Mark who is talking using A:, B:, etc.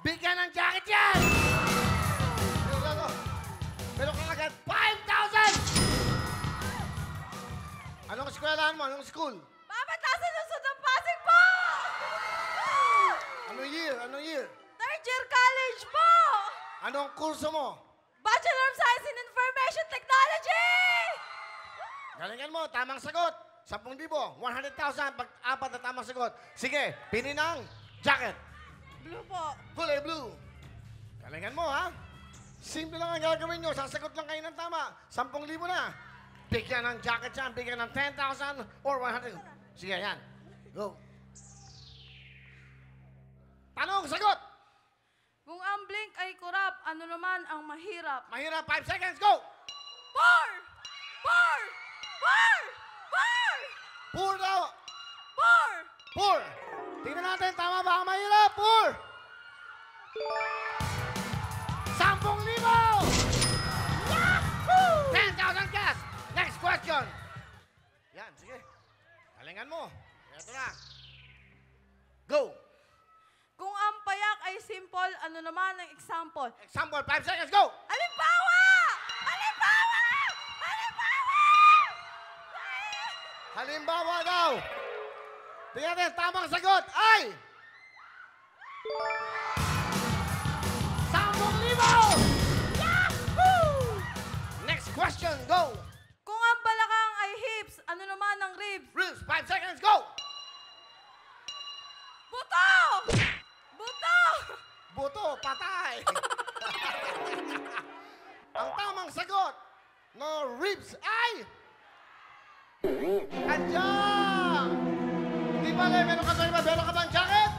A: Bigyan ng jacket yan! Pero kung agad, 5,000! Anong eskwelahan mo? Anong school?
B: Papa, nasa Luzon ng Pasig po!
A: Anong year? Anong year?
B: Third year college po!
A: Anong kurso mo?
B: Bachelor of Science in Information Technology!
A: Galingan mo, tamang sagot. 10,000, 100,000 pag apat na tamang sagot. Sige, pili ng jacket.
B: Blue po.
A: Kulay blue. Galingan mo, ha? Simple lang ang gagawin nyo. Sasagot lang kayo ng tama. 10,000 na. Bigyan ng jacket yan. Bigyan ng 10,000 or 100. Sige, yan. Go. Tanong, sagot!
B: Kung ang blink ay kurap, ano naman ang mahirap?
A: Mahirap, 5 seconds, go!
B: 4! 4! 4! 4!
A: Poor daw.
B: 4!
A: Poor. Tingnan natin, tama ba? Mahirap, poor. 10,000! Yahoo! 10,000 cash. Next question. Yan, sige. Galingan mo. Ito na. Go.
B: Kung ang payak ay simple, ano naman ang example?
A: Example, 5 seconds, go!
B: Halimbawa! Halimbawa! Halimbawa!
A: Halimbawa daw. Tingnan natin, tamang sagot ay... 10,000! Yahoo! Next question, go!
B: Kung ang balakang ay hips, ano naman ang ribs?
A: Ribs, 5 seconds, go!
B: Buto! Buto!
A: Buto, patay! Ang tamang sagot no ribs ay... Kanya! Hindi ba, meron ka ba? Meron ka bang jacket?